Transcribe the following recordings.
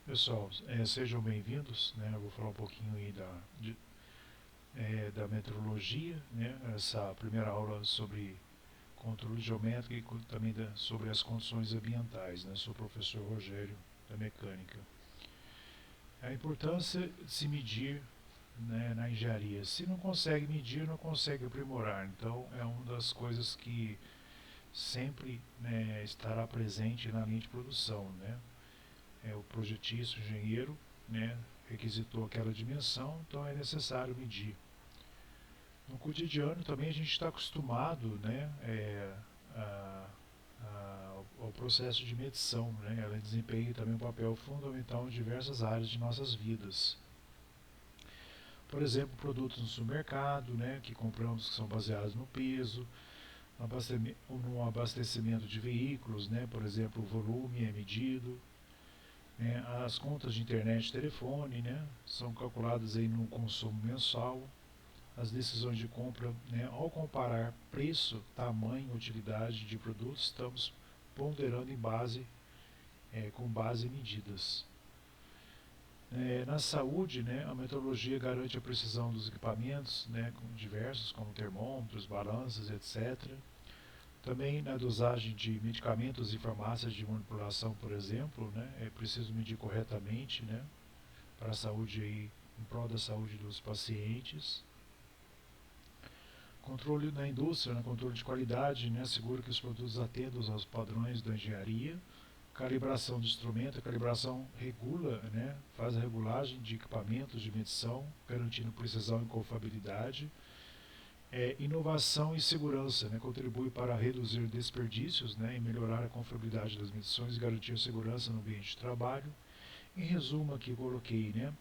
Pessoal, sejam bem-vindos, né? Eu vou falar um pouquinho aí da metrologia, né? Essa primeira aula sobre controle geométrico e também sobre as condições ambientais, né? Sou o professor Rogério da Mecânica. A importância de se medir, né, na engenharia. Se não consegue medir, não consegue aprimorar. Então, é uma das coisas que sempre, né, estará presente na linha de produção, né? O projetista, o engenheiro, né, requisitou aquela dimensão, então é necessário medir. No cotidiano também a gente está acostumado, né, ao processo de medição, né, ela desempenha também um papel fundamental em diversas áreas de nossas vidas. Por exemplo, produtos no supermercado, né, que compramos que são baseados no peso, no abastecimento de veículos, né, por exemplo, o volume é medido, né, as contas de internet e telefone, né, são calculadas aí no consumo mensal. As decisões de compra, né, ao comparar preço, tamanho, utilidade de produtos, estamos ponderando com base em medidas. Na saúde, né, a metrologia garante a precisão dos equipamentos, né, diversos, como termômetros, balanças, etc. Também na dosagem de medicamentos e farmácias de manipulação, por exemplo, né, é preciso medir corretamente, né, para a saúde aí, em prol da saúde dos pacientes. Controle na indústria, né, controle de qualidade, né, assegura que os produtos atendam aos padrões da engenharia. Calibração de instrumento, a calibração regula, né, faz a regulagem de equipamentos de medição, garantindo precisão e confiabilidade. Inovação e segurança, né, contribui para reduzir desperdícios, né, e melhorar a confiabilidade das medições e garantir a segurança no ambiente de trabalho. Em resumo, aqui eu coloquei, né,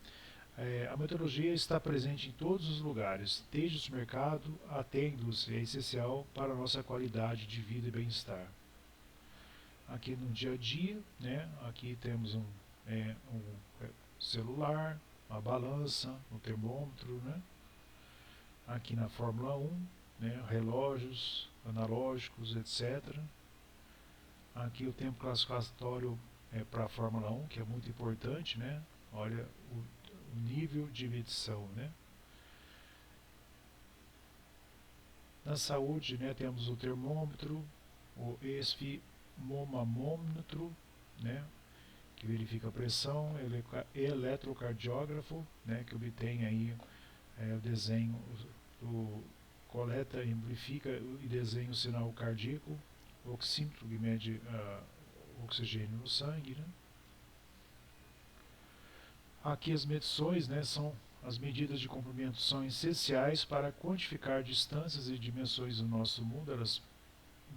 a metrologia está presente em todos os lugares, desde o supermercado até a indústria, é essencial para a nossa qualidade de vida e bem-estar. Aqui no dia a dia, né, aqui temos um celular, uma balança, um termômetro, né, aqui na Fórmula 1, né, relógios analógicos, etc. Aqui o tempo classificatório para a Fórmula 1, que é muito importante, né, olha o nível de medição, né. Na saúde, né, temos o termômetro, o esfimomamômetro, né, que verifica a pressão, eletrocardiógrafo, né, que obtém aí o desenho, coleta, amplifica e desenha o sinal cardíaco, o oxímetro que mede o oxigênio no sangue, né. Aqui as medições, né, são as medidas de comprimento são essenciais para quantificar distâncias e dimensões do nosso mundo. Elas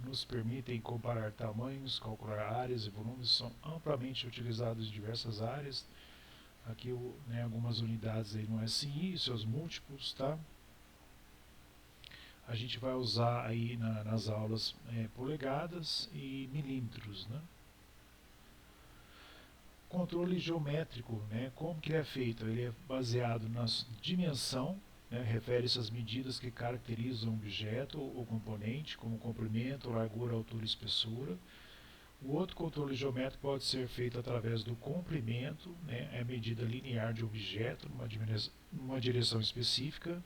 nos permitem comparar tamanhos, calcular áreas e volumes, são amplamente utilizados em diversas áreas. Aqui né, algumas unidades aí no SI e seus múltiplos, tá? A gente vai usar aí nas aulas polegadas e milímetros, né? Controle geométrico, né? Como que ele é feito? Ele é baseado na dimensão, né? Refere-se às medidas que caracterizam um objeto ou componente, como comprimento, largura, altura e espessura. O outro controle geométrico pode ser feito através do comprimento, né, é a medida linear de objeto numa direção específica.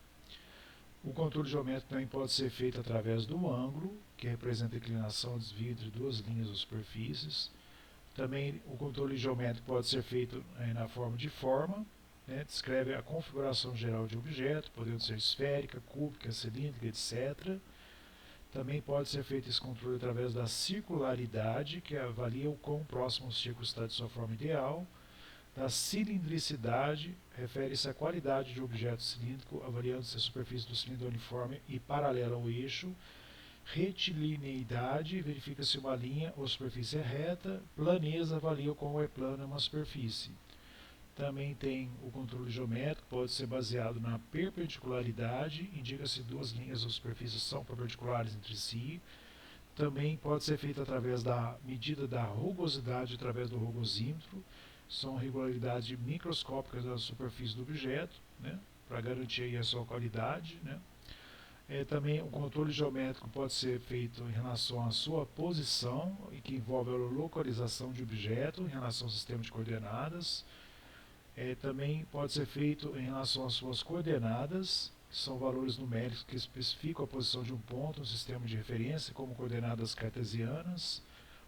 O controle geométrico também pode ser feito através do ângulo, que representa a inclinação ou desvio entre duas linhas ou superfícies. Também o controle geométrico pode ser feito na forma de forma, né, descreve a configuração geral de objeto, podendo ser esférica, cúbica, cilíndrica, etc. Também pode ser feito esse controle através da circularidade, que avalia o quão próximo o círculo está de sua forma ideal. Da cilindricidade, refere-se à qualidade de objeto cilíndrico, avaliando se a superfície do cilindro é uniforme e paralela ao eixo. Retilineidade, verifica se uma linha ou superfície é reta. Planeza, avalia o quão é plana uma superfície. Também tem o controle geométrico, pode ser baseado na perpendicularidade, indica se duas linhas ou superfícies são perpendiculares entre si. Também pode ser feito através da medida da rugosidade, através do rugosímetro. São regularidades microscópicas da superfície do objeto, né, para garantir aí a sua qualidade, né. Também o controle geométrico pode ser feito em relação à sua posição, e que envolve a localização de objeto em relação ao sistema de coordenadas. Também pode ser feito em relação às suas coordenadas, que são valores numéricos que especificam a posição de um ponto no sistema de referência, como coordenadas cartesianas,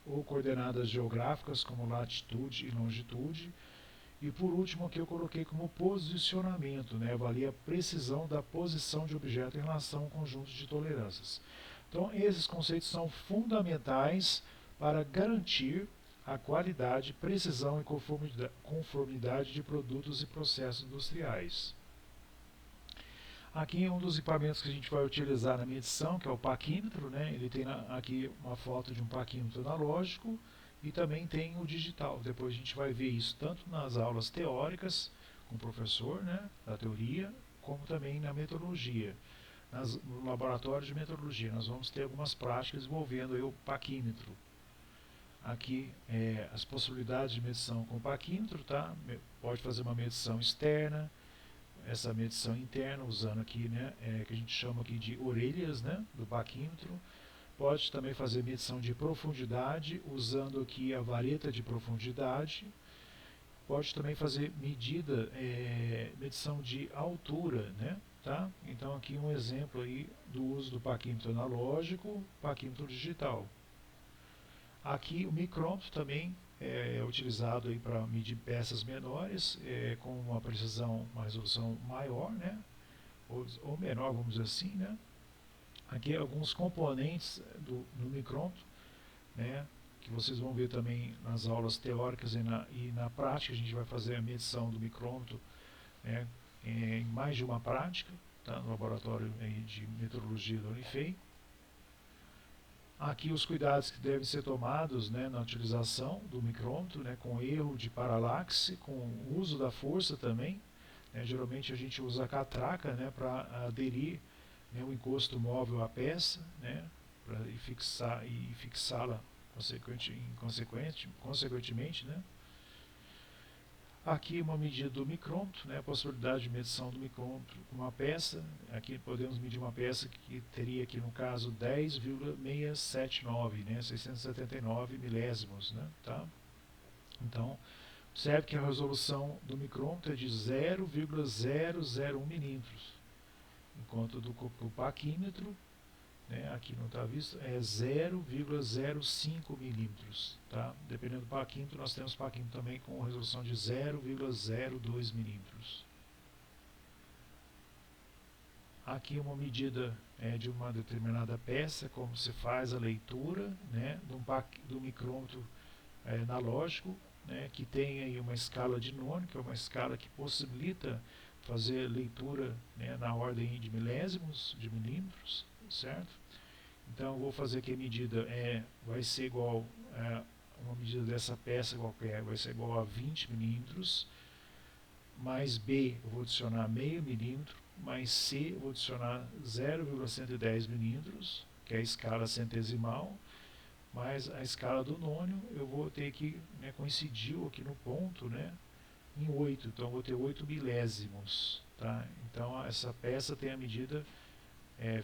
ou coordenadas geográficas, como latitude e longitude. E por último, aqui eu coloquei como posicionamento, avalia a precisão da posição de objeto em relação ao conjunto de tolerâncias. Então, esses conceitos são fundamentais para garantir a qualidade, precisão e conformidade de produtos e processos industriais. Aqui um dos equipamentos que a gente vai utilizar na medição, que é o paquímetro, ele tem aqui uma foto de um paquímetro analógico e também tem o digital. Depois a gente vai ver isso tanto nas aulas teóricas com o professor, da teoria, como também na metrologia. No laboratório de metrologia nós vamos ter algumas práticas envolvendo aí o paquímetro. Aqui as possibilidades de medição com o paquímetro, tá? Pode fazer uma medição externa, essa medição interna usando aqui, que a gente chama aqui de orelhas, do paquímetro. Pode também fazer medição de profundidade usando aqui a vareta de profundidade. Pode também fazer medição de altura, tá? Então aqui um exemplo aí do uso do paquímetro analógico, paquímetro digital. Aqui o micrômetro também é utilizado para medir peças menores, com uma precisão, uma resolução maior, ou menor, vamos dizer assim, Aqui alguns componentes do micrômetro, que vocês vão ver também nas aulas teóricas e na prática. A gente vai fazer a medição do micrômetro em mais de uma prática, tá, no laboratório aí de metrologia da Unifei. Aqui os cuidados que devem ser tomados na utilização do micrômetro, com erro de paralaxe, com o uso da força também. Geralmente a gente usa a catraca para aderir o encosto móvel à peça, para fixá-la consequentemente. Aqui uma medida do micrômetro, a possibilidade de medição do micrômetro com uma peça. Aqui podemos medir uma peça que teria aqui no caso 10,679, 679 milésimos, tá? Então, observe que a resolução do micrômetro é de 0,001 milímetros, enquanto do paquímetro, aqui não está visto, é 0,05 milímetros, tá? Dependendo do paquímetro, nós temos paquímetro também com resolução de 0,02 milímetros. Aqui uma medida de uma determinada peça, como se faz a leitura, do micrômetro analógico, que tem aí uma escala de nônio, que é uma escala que possibilita fazer leitura na ordem de milésimos de milímetros, certo? Então eu vou fazer aqui a medida, vai ser igual, uma medida dessa peça qualquer, vai ser igual a 20 milímetros, mais B eu vou adicionar meio milímetro, mais C eu vou adicionar 0,110 milímetros, que é a escala centesimal, mais a escala do nônio, eu vou ter que, coincidiu aqui no ponto, em 8, então eu vou ter 8 milésimos, tá? Então essa peça tem a medida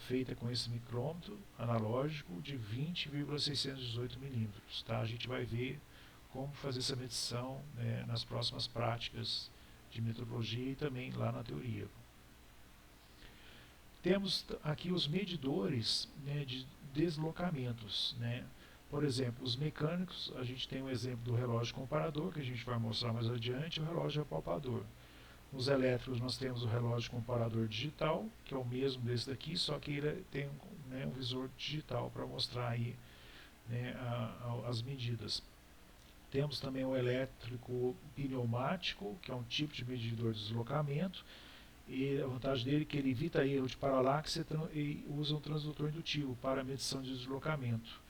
feita com esse micrômetro analógico de 20,618 milímetros, tá? A gente vai ver como fazer essa medição nas próximas práticas de metrologia e também lá na teoria. Temos aqui os medidores de deslocamentos, Por exemplo, os mecânicos, a gente tem um exemplo do relógio comparador, que a gente vai mostrar mais adiante, o relógio apalpador. Nos elétricos nós temos o relógio comparador digital, que é o mesmo desse daqui, só que ele tem um visor digital para mostrar aí as medidas. Temos também o elétrico pneumático, que é um tipo de medidor de deslocamento, e a vantagem dele é que ele evita erro de paralaxe e usa um transdutor indutivo para a medição de deslocamento.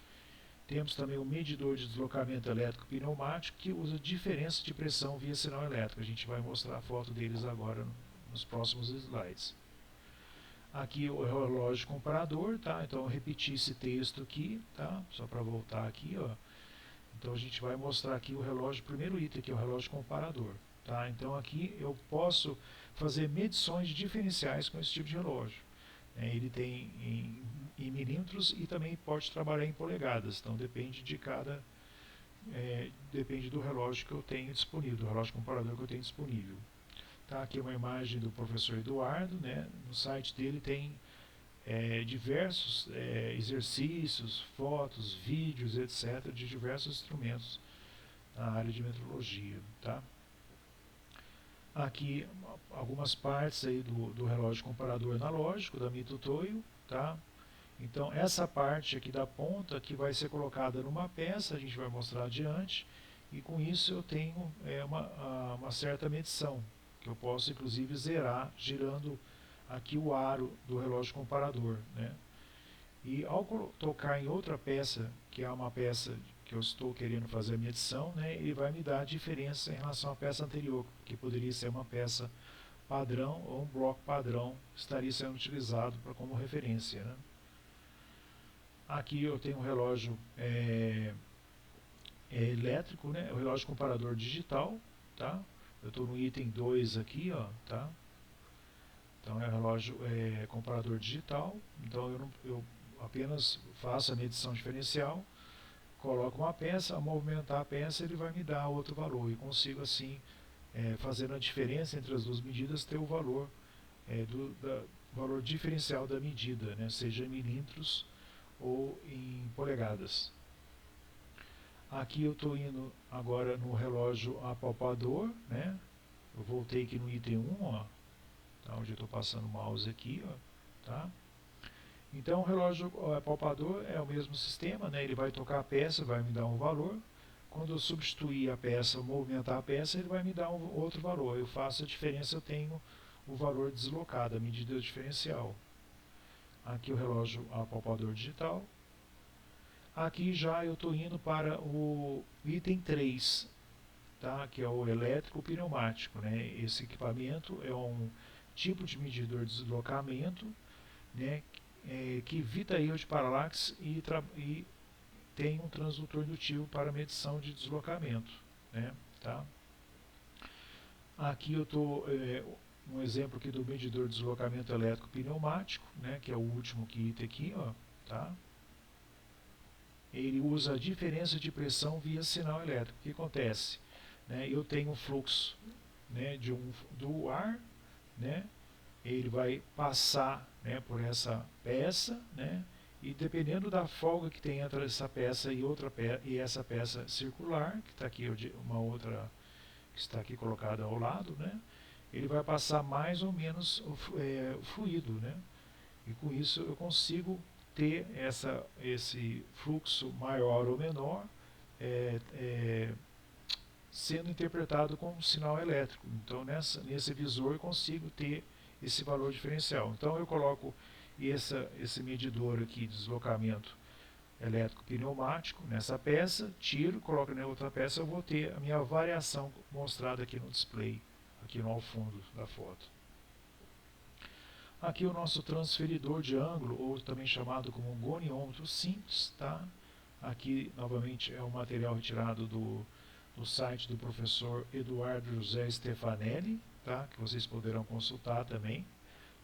Temos também o medidor de deslocamento elétrico pneumático, que usa diferença de pressão via sinal elétrico. A gente vai mostrar a foto deles agora nos próximos slides. Aqui o relógio comparador, tá? Então eu repeti esse texto aqui, tá? Só para voltar aqui, ó. Então a gente vai mostrar aqui o relógio, o primeiro item aqui é o relógio comparador, tá? Então aqui eu posso fazer medições diferenciais com esse tipo de relógio. Ele tem em milímetros e também pode trabalhar em polegadas, então depende de cada depende do relógio que eu tenho disponível, do relógio comparador que eu tenho disponível. Tá, aqui é uma imagem do professor Eduardo, né? No site dele tem diversos exercícios, fotos, vídeos, etc., de diversos instrumentos na área de metrologia. Tá? Aqui algumas partes aí do relógio comparador analógico da Mito Toyo. Tá? Então essa parte aqui da ponta que vai ser colocada numa peça, a gente vai mostrar adiante, e com isso eu tenho uma certa medição, que eu posso inclusive zerar girando aqui o aro do relógio comparador, né? E ao tocar em outra peça, que é uma peça que eu estou querendo fazer a medição, né, ele vai me dar a diferença em relação à peça anterior, que poderia ser uma peça padrão ou um bloco padrão que estaria sendo utilizado como referência, né? Aqui eu tenho um relógio elétrico, né, o relógio comparador digital, tá? Eu estou no item 2 aqui, ó, tá? Então é um relógio comparador digital, então eu apenas faço a medição diferencial, coloco uma peça, ao movimentar a peça ele vai me dar outro valor e consigo assim, fazendo a diferença entre as duas medidas, ter o valor, valor diferencial da medida, né, seja em milímetros ou em polegadas. Aqui eu estou indo agora no relógio apalpador, né, eu voltei aqui no item 1, ó, tá, onde eu estou passando o mouse aqui, ó, tá? Então o relógio apalpador é o mesmo sistema, né? Ele vai tocar a peça, vai me dar um valor. Quando eu substituir a peça, movimentar a peça, ele vai me dar um outro valor. Eu faço a diferença, eu tenho o valor deslocado, a medida diferencial. Aqui o relógio apalpador digital. Aqui já eu estou indo para o item 3, tá? Que é o elétrico pneumático, né? Esse equipamento é um tipo de medidor de deslocamento, né, que evita erro de paralaxe e tem um transdutor indutivo para medição de deslocamento, né, tá? Aqui eu estou um exemplo aqui do medidor de deslocamento elétrico pneumático, né, que é o último item aqui, ó, tá? Ele usa a diferença de pressão via sinal elétrico. O que acontece? Né, eu tenho um fluxo, né, do ar, né, ele vai passar, né, por essa peça, né, e dependendo da folga que tem entre essa peça e outra e essa peça circular, que está aqui uma outra que está aqui colocada ao lado, né, ele vai passar mais ou menos o fluido, né, e com isso eu consigo ter esse fluxo maior ou menor sendo interpretado como um sinal elétrico. Então nesse visor eu consigo ter esse valor diferencial. Então eu coloco esse medidor aqui de deslocamento elétrico pneumático nessa peça, tiro, coloco na outra peça, eu vou ter a minha variação mostrada aqui no display, aqui no ao fundo da foto. Aqui o nosso transferidor de ângulo, ou também chamado como um goniômetro simples, tá? Aqui novamente é um material retirado do site do professor Eduardo José Stefanelli, tá? Que vocês poderão consultar também.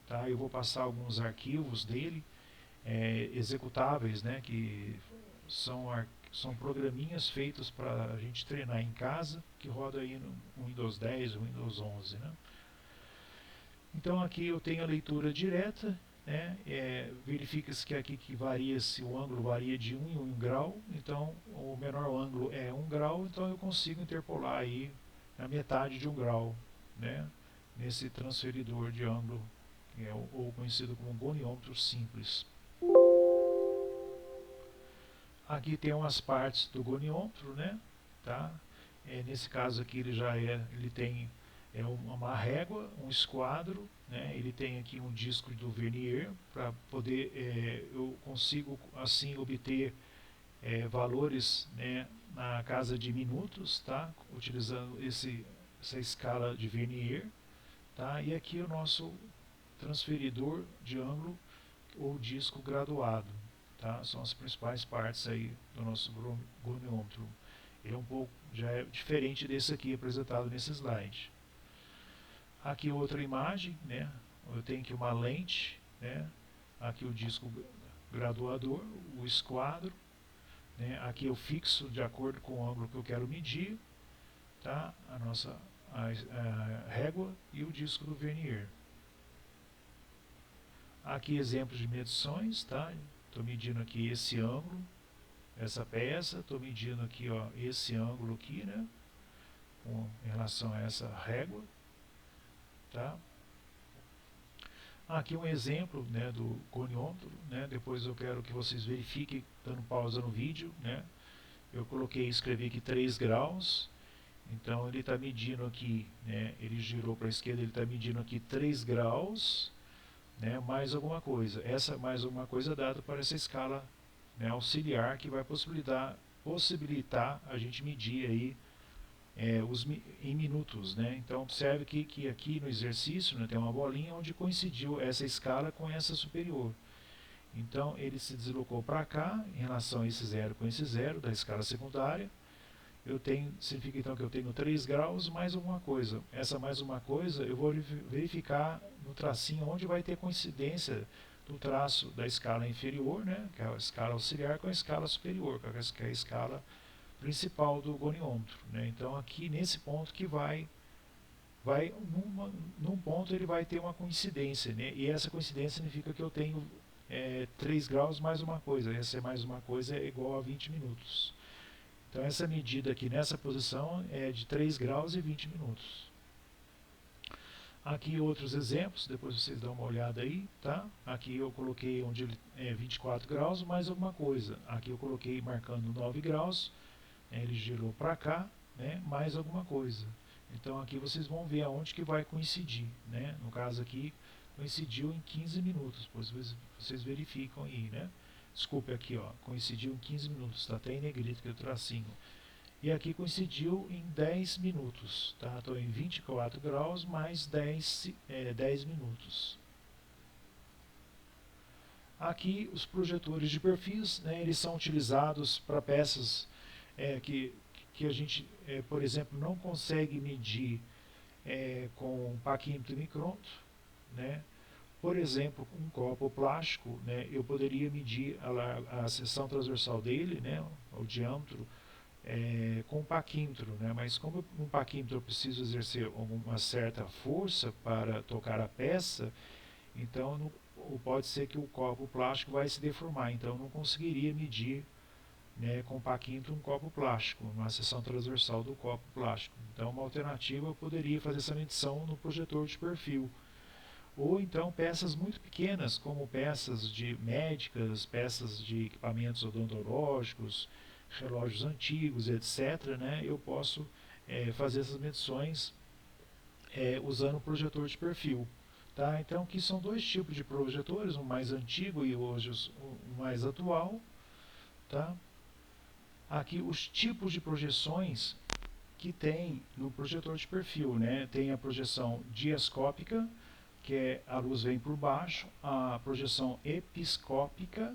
Tá? Eu vou passar alguns arquivos dele, executáveis, né? Que são programinhas feitos para a gente treinar em casa, que roda aí no Windows 10 ou Windows 11. Né? Então aqui eu tenho a leitura direta, né? Verifica-se que aqui que varia, se o ângulo varia de 1 em 1 grau, então o menor ângulo é 1 grau, então eu consigo interpolar aí a metade de 1 grau, né? Nesse transferidor de ângulo, que é ou conhecido como goniômetro simples. Aqui tem umas partes do goniômetro, né? Tá? Nesse caso aqui ele tem uma régua, um esquadro, né? Ele tem aqui um disco do vernier para poder eu consigo assim obter valores, né, na casa de minutos, tá? Utilizando essa escala de vernier, tá? E aqui o nosso transferidor de ângulo ou disco graduado, tá? São as principais partes aí do nosso goniômetro. Ele já é diferente desse aqui apresentado nesse slide. Aqui outra imagem, né? Eu tenho aqui uma lente, né? aqui o disco graduador, o esquadro, né? Aqui eu fixo de acordo com o ângulo que eu quero medir, tá? A nossa a régua e o disco do vernier. Aqui exemplos de medições, tá? Estou medindo aqui esse ângulo, essa peça, estou medindo aqui, ó, esse ângulo aqui, né? Em relação a essa régua, tá? Aqui um exemplo, né, do goniômetro, né? Depois eu quero que vocês verifiquem, dando pausa no vídeo, né? Eu escrevi aqui 3 graus, então ele está medindo aqui, né? Ele girou para a esquerda, ele está medindo aqui 3 graus, né, mais alguma coisa. Essa mais alguma coisa dada para essa escala, né, auxiliar, que vai possibilitar a gente medir aí em minutos, né? Então observe que aqui no exercício, né, tem uma bolinha onde coincidiu essa escala com essa superior. Então ele se deslocou para cá em relação a esse zero com esse zero da escala secundária. Significa então que eu tenho 3 graus mais alguma coisa. Essa mais uma coisa eu vou verificar no tracinho onde vai ter coincidência do traço da escala inferior, né, que é a escala auxiliar, com a escala superior, que é a escala principal do goniômetro, né. Então aqui nesse ponto que num ponto ele vai ter uma coincidência, né, e essa coincidência significa que eu tenho 3 graus mais uma coisa. Essa mais uma coisa é igual a 20 minutos. Então essa medida aqui nessa posição é de 3 graus e 20 minutos. Aqui outros exemplos, depois vocês dão uma olhada aí, tá? Aqui eu coloquei onde ele é 24 graus mais alguma coisa. Aqui eu coloquei marcando 9 graus, ele girou para cá, né, mais alguma coisa. Então aqui vocês vão ver aonde que vai coincidir, né? No caso aqui coincidiu em 15 minutos, depois vocês verificam aí, né? Desculpe, aqui, ó, coincidiu em 15 minutos, está até em negrito que eu tracinho. E aqui coincidiu em 10 minutos, tá? Estou em 24 graus mais 10 minutos. Aqui os projetores de perfis, né, eles são utilizados para peças que a gente, por exemplo, não consegue medir com paquímetro e micrômetro, né? Por exemplo, um copo plástico, né, eu poderia medir a seção transversal dele, né, o diâmetro, com um paquímetro, né, mas como no paquímetro eu preciso exercer uma certa força para tocar a peça, então pode ser que o copo plástico vai se deformar, então eu não conseguiria medir, né, com paquímetro um copo plástico, uma seção transversal do copo plástico. Então uma alternativa, eu poderia fazer essa medição no projetor de perfil. Ou então peças muito pequenas, como peças de médicas, peças de equipamentos odontológicos, relógios antigos, etc., né, eu posso fazer essas medições usando o projetor de perfil. Tá? Então aqui são 2 tipos de projetores, um mais antigo e hoje o mais atual. Tá? Aqui os tipos de projeções que tem no projetor de perfil, né? Tem a projeção diascópica, que a luz vem por baixo, a projeção episcópica,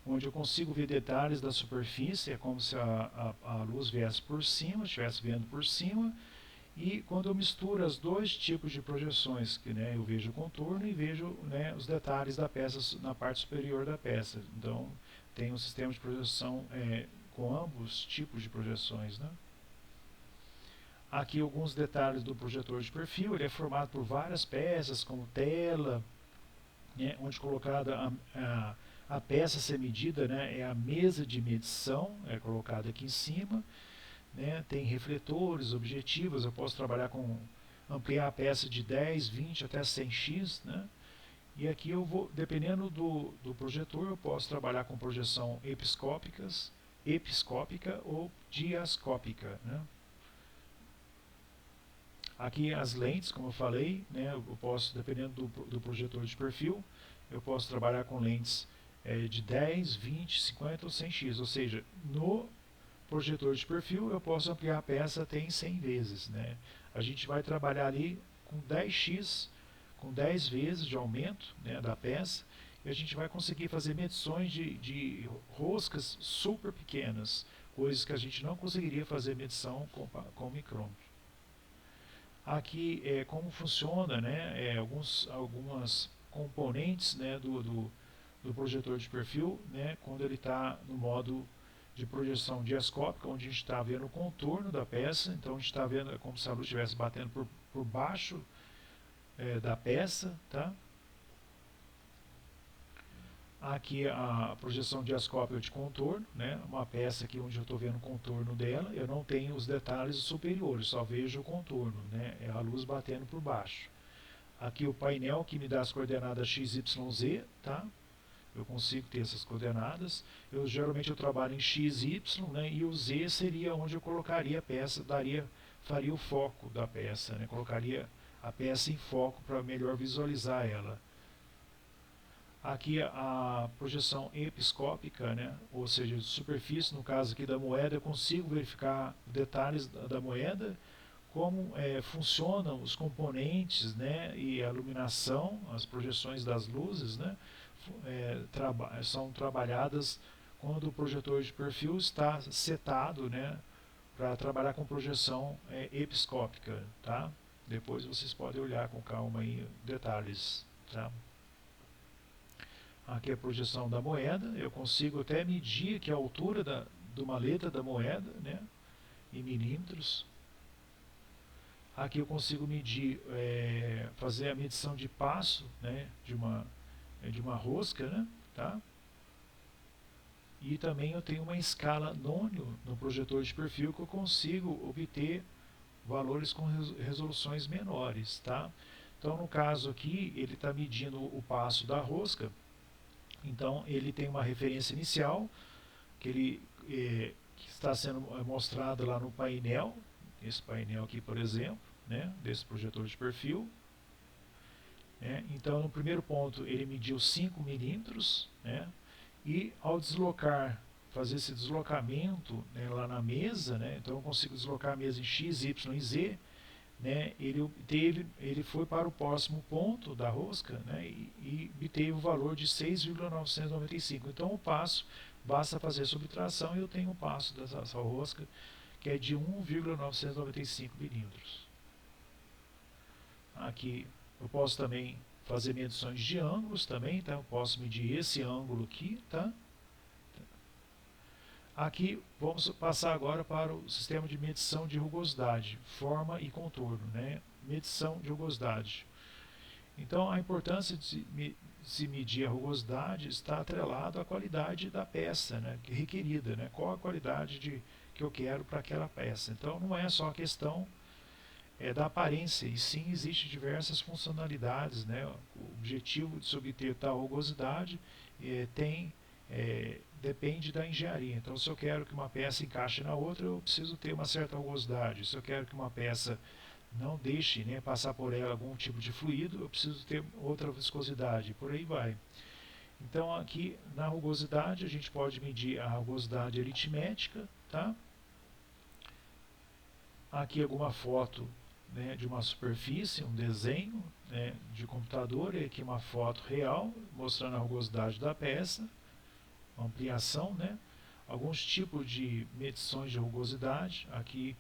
onde eu consigo ver detalhes da superfície, é como se a luz viesse por cima, estivesse vendo por cima, e quando eu misturo os 2 tipos de projeções, que, né, eu vejo o contorno e vejo, né, os detalhes da peça na parte superior da peça. Então tem um sistema de projeção com ambos tipos de projeções, né? Aqui alguns detalhes do projetor de perfil. Ele é formado por várias peças, como tela, né, onde colocada a peça a ser medida, né, é a mesa de medição, é colocada aqui em cima, né, tem refletores, objetivos. Eu posso trabalhar ampliar a peça de 10, 20 até 100x, né, e aqui eu vou, dependendo do projetor, eu posso trabalhar com projeção episcópica ou diascópica, né. Aqui as lentes, como eu falei, né, eu posso, dependendo do projetor de perfil, eu posso trabalhar com lentes de 10, 20, 50 ou 100x, ou seja, no projetor de perfil eu posso ampliar a peça até em 100 vezes. Né? A gente vai trabalhar ali com 10x, com 10 vezes de aumento, né, da peça, e a gente vai conseguir fazer medições de roscas super pequenas, coisas que a gente não conseguiria fazer medição com micrômetro. Aqui como funciona, né, algumas componentes, né, do do projetor de perfil, né, quando ele está no modo de projeção diascópica, onde a gente está vendo o contorno da peça. Então a gente está vendo como se a luz estivesse batendo por baixo da peça, tá? Aqui a projeção diascópica de contorno, né? Uma peça aqui onde eu estou vendo o contorno dela, eu não tenho os detalhes superiores, só vejo o contorno, né? É a luz batendo por baixo. Aqui o painel que me dá as coordenadas x, y, z, tá? Eu consigo ter essas coordenadas. Geralmente eu trabalho em x e y, né? E o z seria onde eu colocaria a peça, faria o foco da peça, né? Colocaria a peça em foco para melhor visualizar ela. Aqui a projeção episcópica, né? Ou seja, de superfície, no caso aqui da moeda, eu consigo verificar detalhes da moeda, como funcionam os componentes, né? E a iluminação, as projeções das luzes, né? São trabalhadas quando o projetor de perfil está setado, né? Para trabalhar com projeção episcópica, tá? Depois vocês podem olhar com calma aí detalhes, tá? Aqui é a projeção da moeda, eu consigo até medir aqui a altura de uma letra da moeda, né, em milímetros. Aqui eu consigo medir, fazer a medição de passo, né, de uma rosca, né, tá? E também eu tenho uma escala nônio no projetor de perfil que eu consigo obter valores com resoluções menores, tá? Então no caso aqui ele está medindo o passo da rosca. Então ele tem uma referência inicial que está sendo mostrado lá no painel, esse painel aqui, por exemplo, né, desse projetor de perfil. Então no primeiro ponto ele mediu 5 milímetros, né, e ao fazer esse deslocamento, né, lá na mesa, né, então eu consigo deslocar a mesa em x, y e z, né, ele foi para o próximo ponto da rosca, né, e obteve o valor de 6,995. Então o passo, basta fazer a subtração e eu tenho um passo dessa rosca que é de 1,995 milímetros. Aqui eu posso também fazer medições de ângulos também, tá? Eu posso medir esse ângulo aqui, tá? Aqui vamos passar agora para o sistema de medição de rugosidade, forma e contorno, né? Medição de rugosidade. Então a importância de se medir a rugosidade está atrelado à qualidade da peça, né, requerida, né? Qual a qualidade que eu quero para aquela peça. Então não é só a questão da aparência, e sim existe diversas funcionalidades, né? O objetivo de se obter tal rugosidade depende da engenharia. Então se eu quero que uma peça encaixe na outra, eu preciso ter uma certa rugosidade. Se eu quero que uma peça não deixe, né, passar por ela algum tipo de fluido, eu preciso ter outra viscosidade, por aí vai. Então aqui na rugosidade a gente pode medir a rugosidade aritmética, tá? Aqui alguma foto, né, de uma superfície, um desenho, né, de computador, e aqui uma foto real mostrando a rugosidade da peça, uma ampliação, né? Alguns tipos de medições de rugosidade, aqui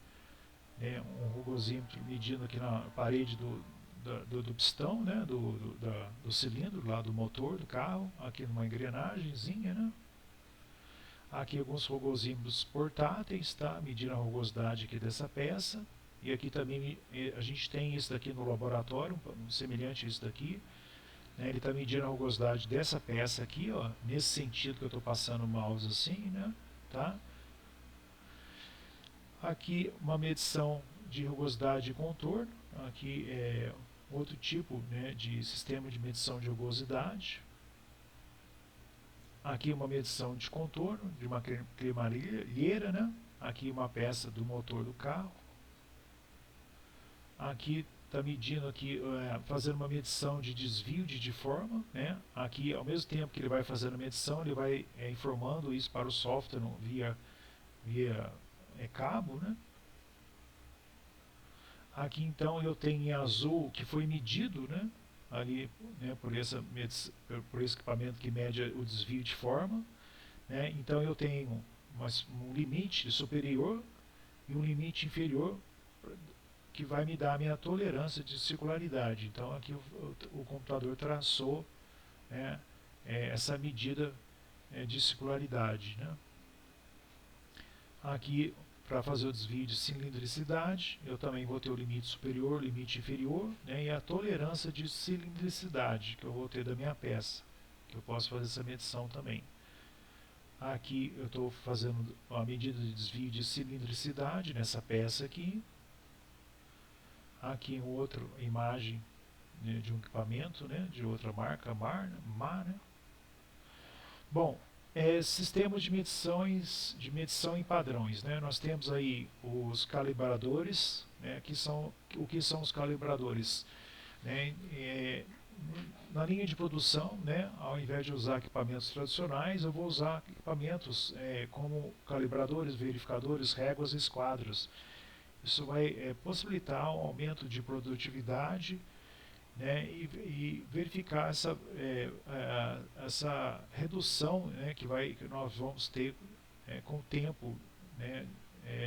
um rugosímetro medindo aqui na parede do pistão, né, do cilindro lá do motor do carro, aqui numa engrenagemzinha, né? Aqui alguns rugosímetros portáteis, tá? Medindo a rugosidade aqui dessa peça. E aqui também a gente tem isso daqui no laboratório, semelhante a isso daqui. Né? Ele está medindo a rugosidade dessa peça aqui, ó, nesse sentido que eu estou passando o mouse assim, né? Tá? Aqui uma medição de rugosidade e contorno. Aqui é outro tipo, né, de sistema de medição de rugosidade. Aqui uma medição de contorno de uma cremalheira, né? Aqui uma peça do motor do carro. Aqui está medindo aqui, fazendo uma medição de desvio de forma, né? Aqui ao mesmo tempo que ele vai fazendo a medição, ele vai informando isso para o software via cabo, né? Aqui então eu tenho em azul que foi medido, né, ali, né, por esse equipamento que mede o desvio de forma, né? Então eu tenho um limite superior e um limite inferior que vai me dar a minha tolerância de circularidade. Então aqui o computador traçou, né, essa medida de circularidade, né? Aqui, para fazer o desvio de cilindricidade, eu também vou ter o limite superior, limite inferior, né, e a tolerância de cilindricidade que eu vou ter da minha peça, que eu posso fazer essa medição também. Aqui eu estou fazendo a medida de desvio de cilindricidade nessa peça aqui. Aqui outra imagem, né, de um equipamento, né, de outra marca, MAR, né? Bom, sistemas de medição em padrões, né? Nós temos aí os calibradores, né, o que são os calibradores, né? Na linha de produção, né, ao invés de usar equipamentos tradicionais, eu vou usar equipamentos como calibradores, verificadores, réguas e esquadros. Isso vai possibilitar um aumento de produtividade, né, e verificar essa redução, né, que nós vamos ter com o tempo, né,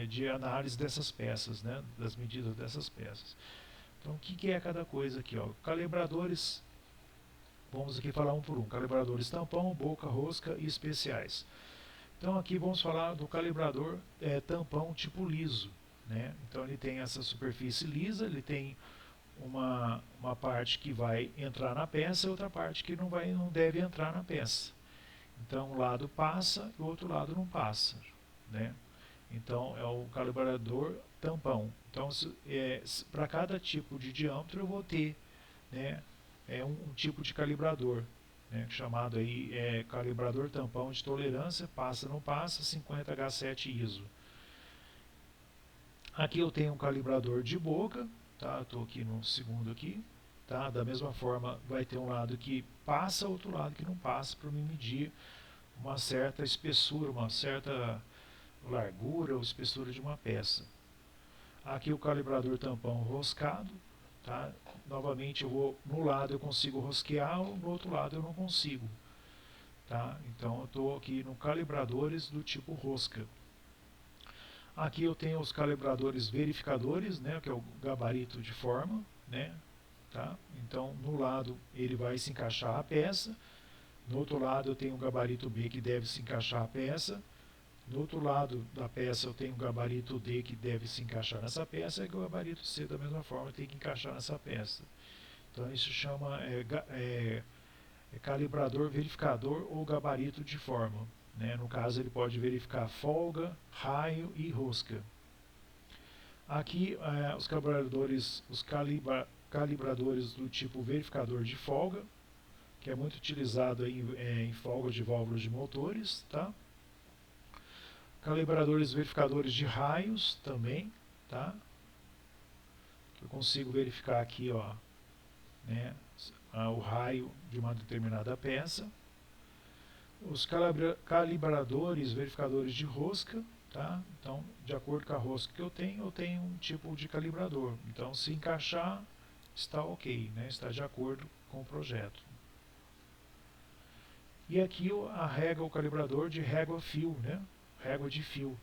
de análise dessas peças, né, das medidas dessas peças. Então, o que é cada coisa aqui? Ó? Calibradores, vamos aqui falar um por um. Calibradores tampão, boca, rosca e especiais. Então, aqui vamos falar do calibrador tampão tipo liso, né? Então, ele tem essa superfície lisa, ele tem uma parte que vai entrar na peça e outra parte que não deve entrar na peça. Então, um lado passa e o outro lado não passa, né? Então, é o calibrador tampão. Então, para cada tipo de diâmetro eu vou ter, né, um tipo de calibrador, né, chamado aí calibrador tampão de tolerância, passa não passa, 50H7 ISO. Aqui eu tenho um calibrador de boca, tá? Estou aqui no segundo aqui, tá? Da mesma forma vai ter um lado que passa, outro lado que não passa, para me medir uma certa espessura, uma certa largura ou espessura de uma peça. Aqui o calibrador tampão roscado, tá? Novamente no lado eu consigo rosquear, no outro lado eu não consigo, tá? Então eu estou aqui no calibradores do tipo rosca. Aqui eu tenho os calibradores verificadores, né, que é o gabarito de forma, né, tá? Então no lado ele vai se encaixar a peça, no outro lado eu tenho o gabarito B que deve se encaixar a peça, no outro lado da peça eu tenho o gabarito D que deve se encaixar nessa peça, e o gabarito C da mesma forma tem que encaixar nessa peça. Então isso chama calibrador verificador ou gabarito de forma, né? No caso ele pode verificar folga, raio e rosca. Aqui os calibradores, calibradores do tipo verificador de folga, que é muito utilizado em folga de válvulas de motores, tá? Calibradores verificadores de raios também, tá? Eu consigo verificar aqui, ó, né, o raio de uma determinada peça. Os calibradores verificadores de rosca, tá? Então, de acordo com a rosca que eu tenho um tipo de calibrador. Então, se encaixar, está ok, né? Está de acordo com o projeto. E aqui a régua, o calibrador de régua fio, né? Régua de fio.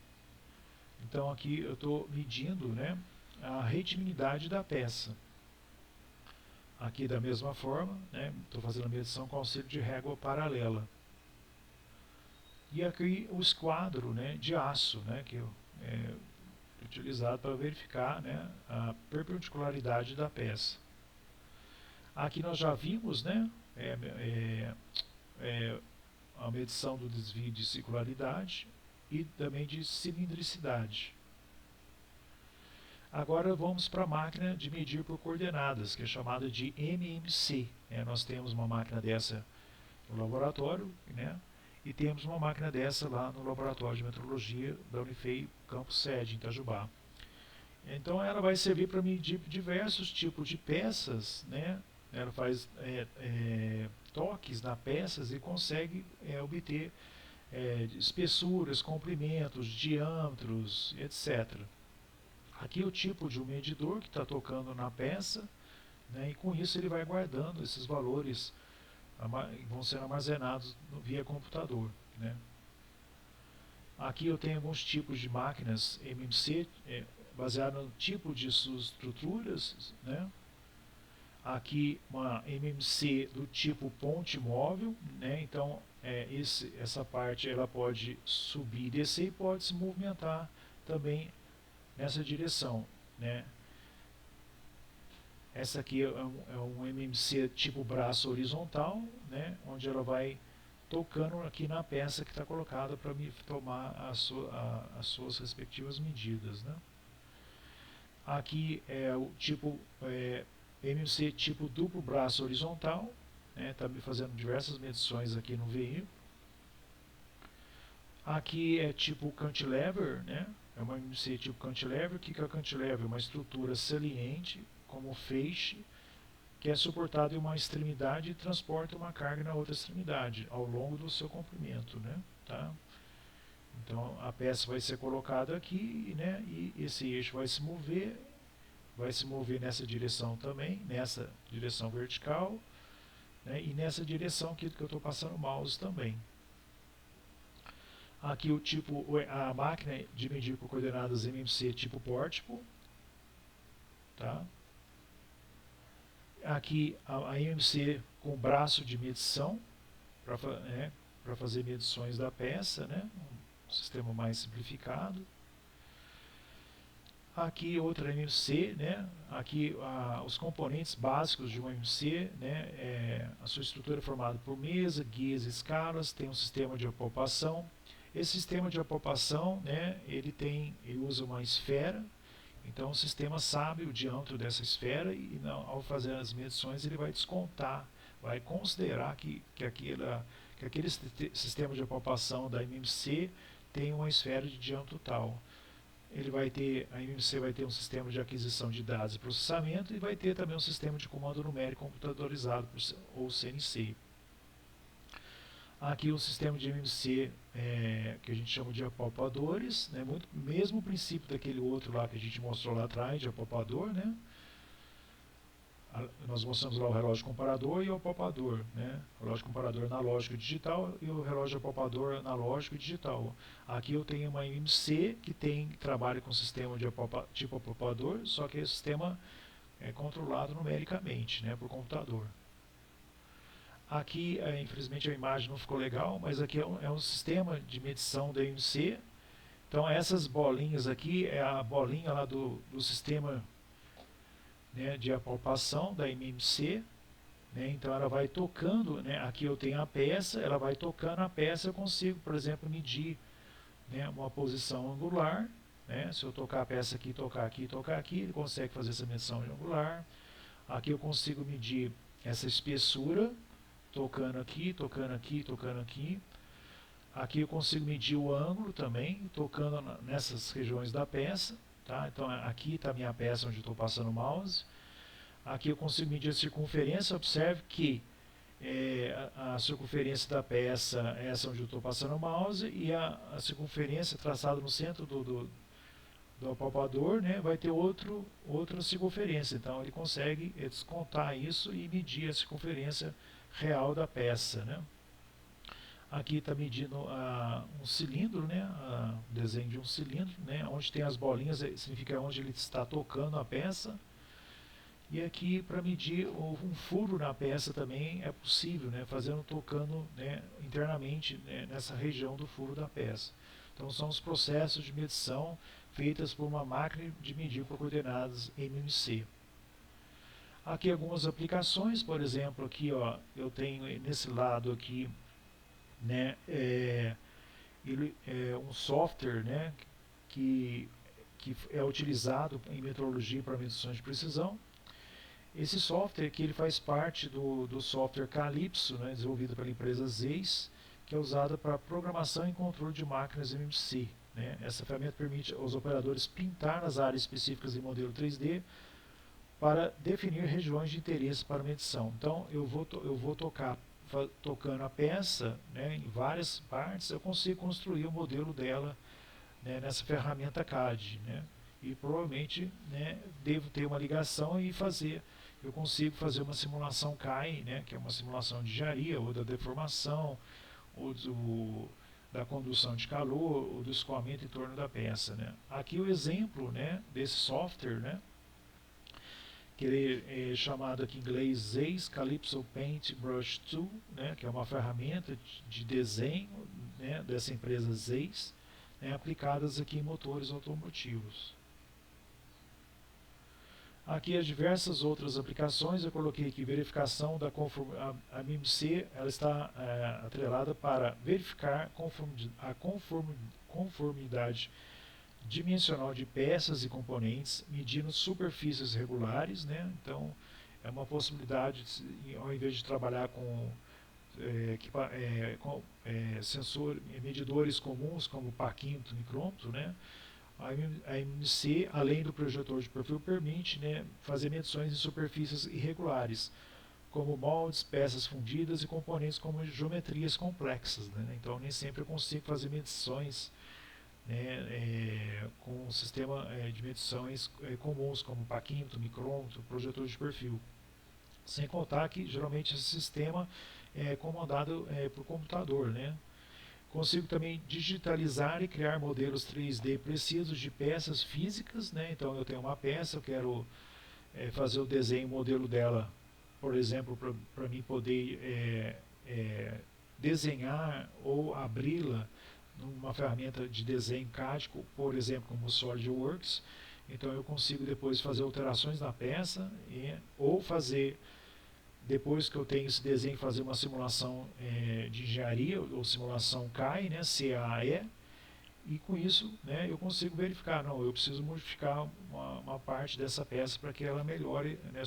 Então aqui eu estou medindo, né, a retilidade da peça. Aqui da mesma forma, né, estou fazendo a medição com auxílio de régua paralela. E aqui o esquadro, né, de aço, né, que é utilizado para verificar, né, a perpendicularidade da peça. Aqui nós já vimos, né, a medição do desvio de circularidade e também de cilindricidade. Agora vamos para a máquina de medir por coordenadas, que é chamada de MMC. Nós temos uma máquina dessa no laboratório, né, e temos uma máquina dessa lá no laboratório de metrologia da Unifei Campus Sede, em Itajubá. Então ela vai servir para medir diversos tipos de peças, né? Ela faz toques nas peças e consegue obter espessuras, comprimentos, diâmetros, etc. Aqui é o tipo de um medidor que está tocando na peça, né, e com isso ele vai guardando esses valores, vão ser armazenados via computador, né. Aqui eu tenho alguns tipos de máquinas MMC, baseado no tipo de suas estruturas, né. Aqui uma MMC do tipo ponte móvel, né? Então essa parte ela pode subir e descer e pode se movimentar também nessa direção, né? Essa aqui é um MMC tipo braço horizontal, né? Onde ela vai tocando aqui na peça que está colocada para me tomar as suas respectivas medidas, né? Aqui é o tipo MMC tipo duplo braço horizontal, está me fazendo diversas medições aqui no veículo. Aqui é tipo cantilever, né? É uma MMC tipo cantilever. O que é cantilever? Uma estrutura saliente, como feixe, que é suportado em uma extremidade e transporta uma carga na outra extremidade, ao longo do seu comprimento, né? Tá? Então a peça vai ser colocada aqui, né? E esse eixo vai se mover nessa direção também, nessa direção vertical, né? E nessa direção aqui que eu estou passando o mouse também. Aqui o tipo, a máquina de medir por coordenadas MMC tipo pórtico, tá? Aqui a MMC com braço de medição para fazer medições da peça, né? Um sistema mais simplificado. Aqui outra MMC, né? Aqui os componentes básicos de uma MMC, né? A sua estrutura é formada por mesa, guias, escalas, tem um sistema de apalpação. Esse sistema de apalpação, né? Ele usa uma esfera. Então o sistema sabe o diâmetro dessa esfera e ao fazer as medições ele vai descontar, vai considerar que aquele sistema de apalpação da MMC tem uma esfera de diâmetro tal. A MMC vai ter um sistema de aquisição de dados e processamento e vai ter também um sistema de comando numérico computadorizado, ou CNC. Aqui o sistema de MMC que a gente chama de apalpadores, né? Mesmo princípio daquele outro lá que a gente mostrou lá atrás, de apalpador, né? Nós mostramos lá o relógio comparador e o apalpador, né? O relógio comparador analógico e digital e o relógio apalpador analógico e digital. Aqui eu tenho uma MMC que trabalha com sistema de tipo apalpador, só que esse sistema é controlado numericamente, né, por computador. Aqui, infelizmente a imagem não ficou legal, mas aqui é um sistema de medição da MMC. Então essas bolinhas aqui é a bolinha lá do sistema, né, de apalpação da MMC, né? Então ela vai tocando, né? Aqui eu tenho a peça, ela vai tocando a peça, eu consigo, por exemplo, medir, né, uma posição angular, né? Se eu tocar a peça aqui, tocar aqui, tocar aqui, ele consegue fazer essa medição de angular. Aqui eu consigo medir essa espessura, tocando aqui, tocando aqui, tocando aqui. Aqui eu consigo medir o ângulo também, tocando nessas regiões da peça. Tá? Então aqui está a minha peça onde eu estou passando o mouse. Aqui eu consigo medir a circunferência. Observe que a circunferência da peça é essa onde eu estou passando o mouse, e a circunferência traçada no centro do apalpador, né, vai ter outra circunferência. Então ele consegue descontar isso e medir a circunferência real da peça, né? Aqui está medindo um cilindro, né, o desenho de um cilindro, né, onde tem as bolinhas significa onde ele está tocando a peça. E aqui para medir um furo na peça também é possível, né, tocando, né, internamente, né, nessa região do furo da peça. Então são os processos de medição feitas por uma máquina de medir por coordenadas MMC. Aqui algumas aplicações, por exemplo, aqui ó, eu tenho nesse lado aqui, né, um software, né, que é utilizado em metrologia para medições de precisão. Esse software aqui ele faz parte do software Calypso, né, desenvolvido pela empresa Zeiss, que é usada para programação e controle de máquinas MMC. Né. Essa ferramenta permite aos operadores pintar nas áreas específicas em modelo 3D para definir regiões de interesse para medição. Então eu vou tocando a peça, né, em várias partes, eu consigo construir o modelo dela, né, nessa ferramenta CAD, né, e provavelmente, né, devo ter uma ligação e eu consigo fazer uma simulação CAI, né, que é uma simulação de engenharia, ou da deformação, ou da condução de calor, ou do escoamento em torno da peça, né. Aqui o exemplo, né, desse software, né, que ele é chamado aqui em inglês ZEISS Calypso Paint Brush Tool, né, que é uma ferramenta de desenho, né, dessa empresa ZEISS, né, aplicadas aqui em motores automotivos. Aqui as diversas outras aplicações, eu coloquei aqui verificação da conformidade. A MMC ela está atrelada para verificar a conformidade dimensional de peças e componentes, medindo superfícies regulares, né? Então é uma possibilidade, ao invés de trabalhar com medidores comuns como parquímetro, micrômetro, né? A MMC, além do projetor de perfil, permite, né, fazer medições em superfícies irregulares, como moldes, peças fundidas e componentes como geometrias complexas, né? Então nem sempre eu consigo fazer medições, né, com um sistema de medições comuns, como parquímetro, micrômetro, projetor de perfil. Sem contar que geralmente esse sistema é comandado por computador, né? Consigo também digitalizar e criar modelos 3D precisos de peças físicas, né? Então eu tenho uma peça, eu quero fazer o desenho, o modelo dela, por exemplo, para mim poder desenhar ou abri-la numa ferramenta de desenho CAD, por exemplo, como o SolidWorks. Então eu consigo depois fazer alterações na peça ou fazer, depois que eu tenho esse desenho, fazer uma simulação de engenharia, ou simulação CAE, né, CAE, e com isso, né, eu consigo verificar, não, eu preciso modificar uma parte dessa peça para que ela melhore, né,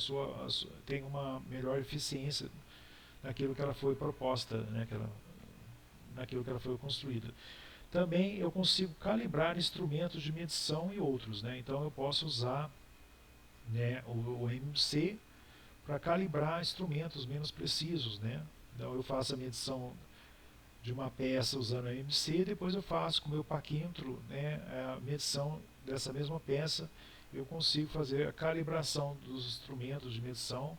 tenha uma melhor eficiência naquilo que ela foi proposta, né, naquilo que ela foi construída. Também eu consigo calibrar instrumentos de medição e outros, né, então eu posso usar, né, o MMC para calibrar instrumentos menos precisos, né? Então eu faço a medição de uma peça usando a MC, depois eu faço com o meu parquímetro, né, a medição dessa mesma peça. Eu consigo fazer a calibração dos instrumentos de medição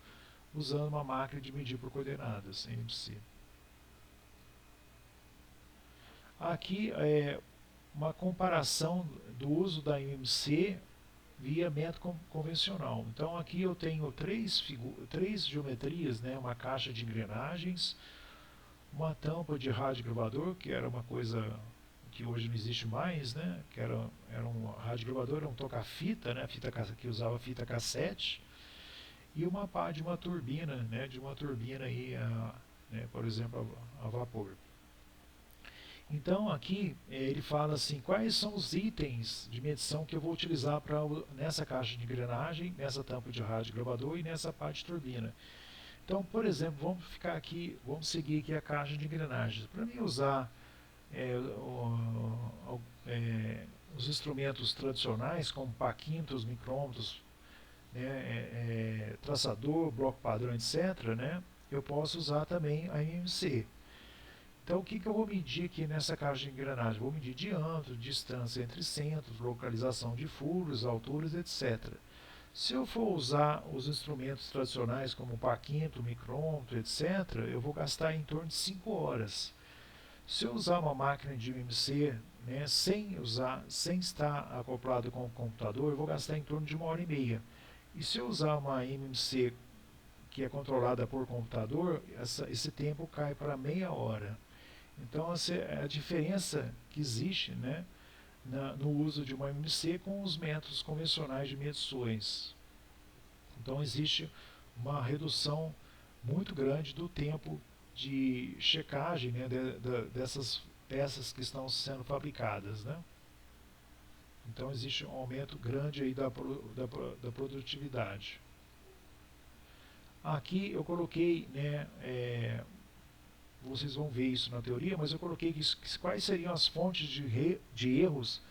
usando uma máquina de medir por coordenadas, MC. Aqui é uma comparação do uso da MMC via método convencional. Então aqui eu tenho três geometrias, né? Uma caixa de engrenagens, uma tampa de rádio gravador, que era uma coisa que hoje não existe mais, né? Que era um rádio gravador, era um toca-fita, né? Que usava fita cassete, e uma pá de uma turbina, né? De uma turbina aí, né? Por exemplo, a vapor. Então aqui ele fala assim, quais são os itens de medição que eu vou utilizar nessa caixa de engrenagem, nessa tampa de rádio gravador e nessa parte de turbina. Então, por exemplo, vamos seguir aqui a caixa de engrenagens. Para mim usar os instrumentos tradicionais, como parquímetros, micrômetros, né, traçador, bloco padrão, etc., né, eu posso usar também a MMC. Então o que eu vou medir aqui nessa caixa de engrenagem? Vou medir diâmetro, distância entre centros, localização de furos, alturas, etc. Se eu for usar os instrumentos tradicionais como parquímetro, micrômetro, etc., eu vou gastar em torno de 5 horas. Se eu usar uma máquina de MMC, né, sem estar acoplado com o computador, eu vou gastar em torno de 1 hora e meia. E se eu usar uma MMC que é controlada por computador, esse tempo cai para meia hora. Então a diferença que existe, né, no uso de uma MMC com os métodos convencionais de medições. Então existe uma redução muito grande do tempo de checagem, né, dessas peças que estão sendo fabricadas, né? Então existe um aumento grande aí da produtividade. Aqui eu coloquei, né, vocês vão ver isso na teoria, mas eu coloquei quais seriam as fontes de erros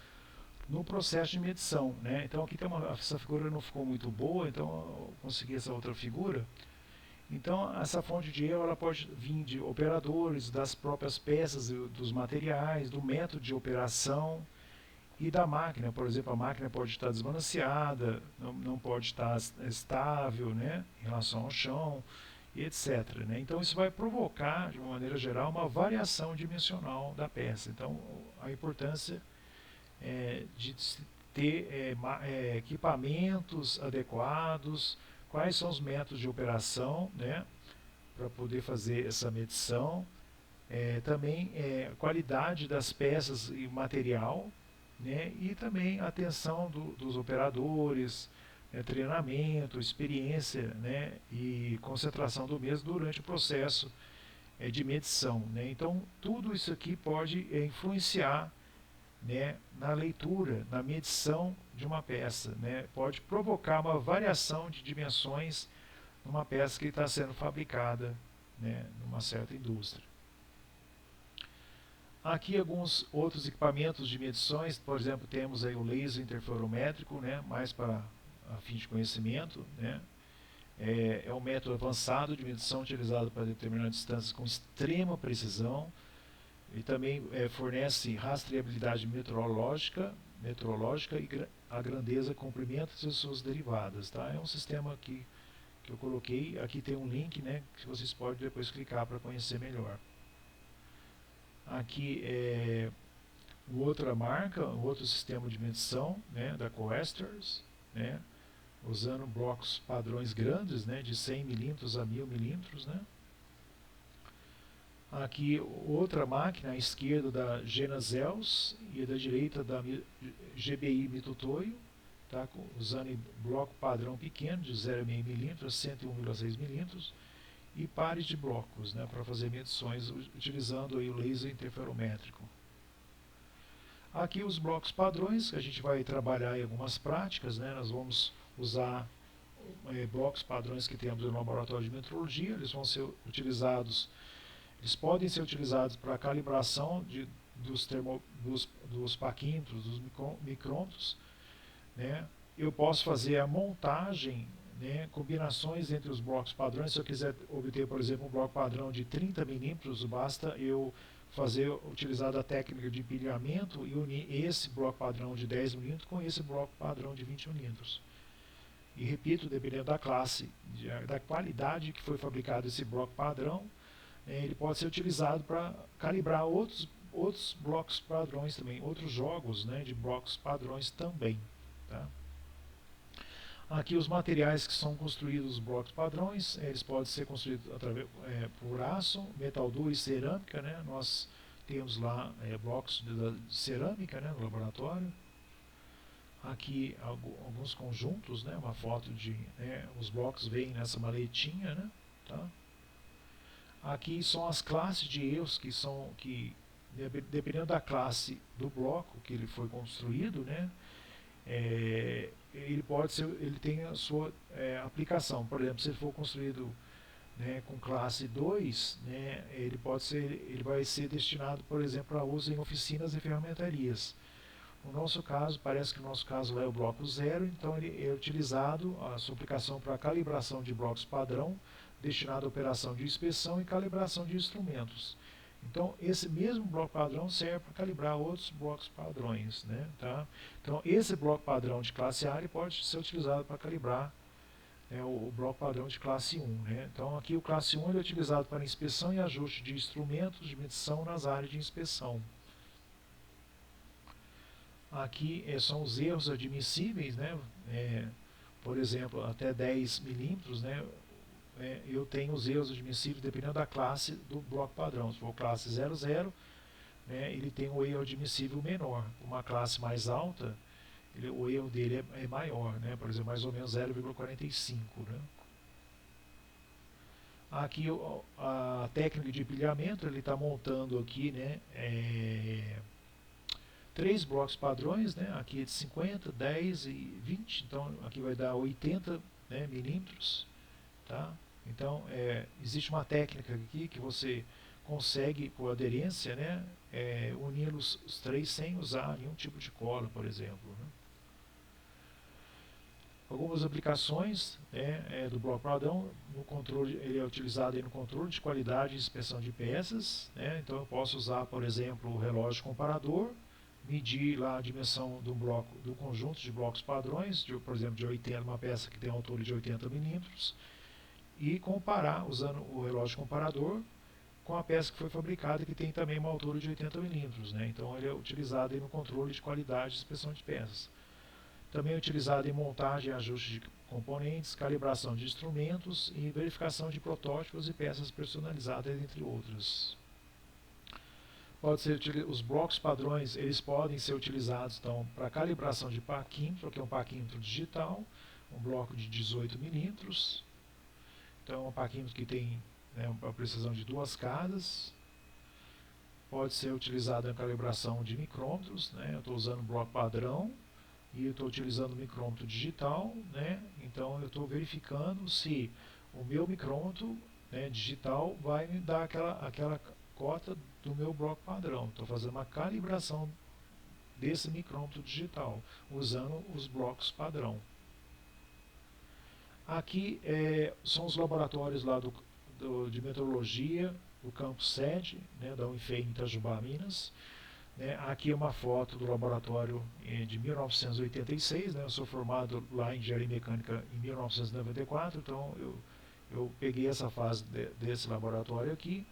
no processo de medição, né? Então aqui essa figura não ficou muito boa, então eu consegui essa outra figura. Então essa fonte de erro ela pode vir de operadores, das próprias peças, dos materiais, do método de operação e da máquina. Por exemplo, a máquina pode estar desbalanceada, não pode estar estável, né, em relação ao chão, etc., né? Então isso vai provocar, de uma maneira geral, uma variação dimensional da peça. Então a importância de ter equipamentos adequados, quais são os métodos de operação, né, para poder fazer essa medição, também qualidade das peças e material, né, e também a atenção dos operadores, treinamento, experiência, né, e concentração do mesmo durante o processo de medição, né. Então tudo isso aqui pode influenciar, né, na leitura, na medição de uma peça, né, pode provocar uma variação de dimensões numa peça que está sendo fabricada, né, numa certa indústria. Aqui alguns outros equipamentos de medições, por exemplo, temos aí o laser interferométrico, né, mais para a fim de conhecimento, né. É um método avançado de medição utilizado para determinar distâncias com extrema precisão. Ele também fornece rastreabilidade meteorológica e a grandeza, comprimentos e suas derivadas. Tá? É um sistema que eu coloquei. Aqui tem um link, né, que vocês podem depois clicar para conhecer melhor. Aqui é outra marca, outro sistema de medição, né, da Coesters, né, usando blocos padrões grandes, né, de 100 milímetros a 1000 milímetros, né. Aqui outra máquina à esquerda da Genazels e da direita da GBI Mitutoyo, tá, usando bloco padrão pequeno de 0,5 milímetros a 101,6 milímetros e pares de blocos, né, para fazer medições utilizando aí o laser interferométrico. Aqui os blocos padrões, que a gente vai trabalhar em algumas práticas, né, nós vamos usar blocos padrões que temos no laboratório de metrologia. Eles vão ser utilizados, eles podem ser utilizados para a calibração dos paquímetros, dos micrômetros, né. Eu posso fazer a montagem, né, combinações entre os blocos padrões. Se eu quiser obter, por exemplo, um bloco padrão de 30 milímetros, basta eu utilizar a técnica de empilhamento e unir esse bloco padrão de 10 milímetros com esse bloco padrão de 20 milímetros. E repito, dependendo da classe, da qualidade que foi fabricado esse bloco padrão, ele pode ser utilizado para calibrar outros blocos padrões também, outros jogos, né, de blocos padrões também. Tá? Aqui os materiais que são construídos os blocos padrões, eles podem ser construídos por aço, metal duro e cerâmica, né? Nós temos lá blocos de cerâmica, né, no laboratório. Aqui alguns conjuntos, né, uma foto de os blocos vêm nessa maletinha, né, tá? Aqui são as classes de erros que dependendo da classe do bloco que ele foi construído, né, ele tem a sua aplicação. Por exemplo, se ele for construído, né, com classe 2, né, ele vai ser destinado, por exemplo, a uso em oficinas e ferramentarias. No nosso caso, parece que no nosso caso é o bloco 0, então ele é utilizado a sua aplicação para calibração de blocos padrão, destinado à operação de inspeção e calibração de instrumentos. Então, esse mesmo bloco padrão serve para calibrar outros blocos padrões, né, tá? Então, esse bloco padrão de classe A ele pode ser utilizado para calibrar o bloco padrão de classe 1. Né? Então, aqui o classe 1 ele é utilizado para inspeção e ajuste de instrumentos de medição nas áreas de inspeção. Aqui são os erros admissíveis, né? Por exemplo, até 10 milímetros, né? Eu tenho os erros admissíveis dependendo da classe do bloco padrão. Se for classe 00, né, ele tem um erro admissível menor. Uma classe mais alta, o erro dele é maior, né, por exemplo, mais ou menos 0,45. Né. Aqui a técnica de empilhamento, ele está montando aqui, né, 3 blocos padrões, né, aqui é de 50, 10 e 20, então aqui vai dar 80, né, milímetros. Tá? Então, existe uma técnica aqui que você consegue, por aderência, né, unir os 3 sem usar nenhum tipo de cola, por exemplo. Né? Algumas aplicações, né, do bloco padrão, no controle, ele é utilizado aí no controle de qualidade e inspeção de peças. Né? Então, eu posso usar, por exemplo, o relógio comparador, medir lá a dimensão do conjunto de blocos padrões, por exemplo, de 80, uma peça que tem uma altura de 80 milímetros, e comparar, usando o relógio comparador, com a peça que foi fabricada, que tem também uma altura de 80 milímetros. Né? Então ele é utilizado aí no controle de qualidade e inspeção de peças. Também é utilizado em montagem e ajuste de componentes, calibração de instrumentos e verificação de protótipos e peças personalizadas, entre outras. Os blocos padrões eles podem ser utilizados então, para calibração de parquímetro, que é um parquímetro digital, um bloco de 18 milímetros. Então, é um parquímetro que tem, né, uma precisão de 2 casas. Pode ser utilizado na calibração de micrômetros, né? Eu estou usando um bloco padrão e eu estou utilizando o micrômetro digital, né? Então eu estou verificando se o meu micrômetro, né, digital vai me dar aquela cota do meu bloco padrão. Estou fazendo uma calibração desse micrômetro digital usando os blocos padrão. Aqui são os laboratórios lá de meteorologia do campus sede, né, da UniFei em Itajubá, Minas. Aqui é uma foto do laboratório de 1986, né, eu sou formado lá em engenharia mecânica em 1994, então eu peguei essa fase desse laboratório aqui.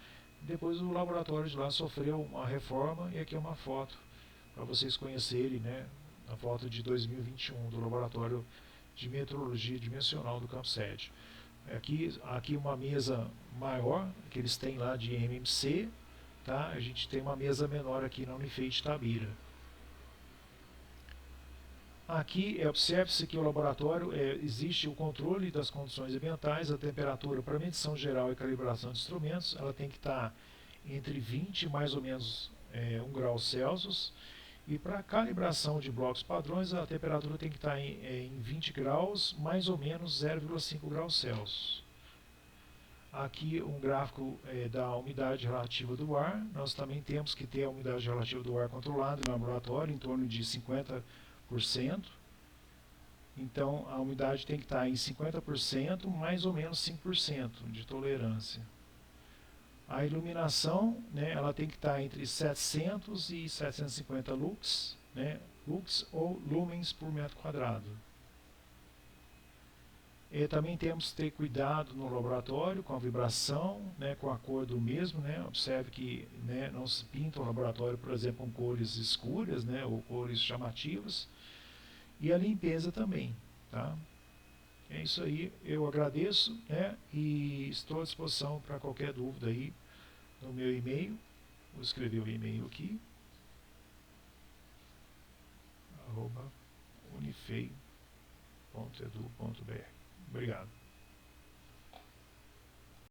Depois o laboratório de lá sofreu uma reforma e aqui é uma foto para vocês conhecerem, né, a foto de 2021 do laboratório de meteorologia dimensional do campus sede. Aqui uma mesa maior que eles têm lá de MMC, tá? A gente tem uma mesa menor aqui na Unifei de Itabira. Aqui, observe-se que o laboratório existe o controle das condições ambientais, a temperatura para medição geral e calibração de instrumentos, ela tem que estar entre 20 mais ou menos 1 grau Celsius, e para calibração de blocos padrões a temperatura tem que estar em 20 graus, mais ou menos 0,5 graus Celsius. Aqui um gráfico da umidade relativa do ar. Nós também temos que ter a umidade relativa do ar controlada no laboratório, em torno de 50%. Então a umidade tem que estar em 50%, mais ou menos 5% de tolerância. A iluminação, né, ela tem que estar entre 700 e 750 lux, né, lux ou lumens por metro quadrado. Também temos que ter cuidado no laboratório com a vibração, né, com a cor do mesmo. Né, observe que, né, não se pinta o laboratório, por exemplo, com cores escuras, né, ou cores chamativas. E a limpeza também. Tá? É isso aí, eu agradeço, né, e estou à disposição para qualquer dúvida aí no meu e-mail. Vou escrever o e-mail aqui, @unifei.edu.br. Obrigado.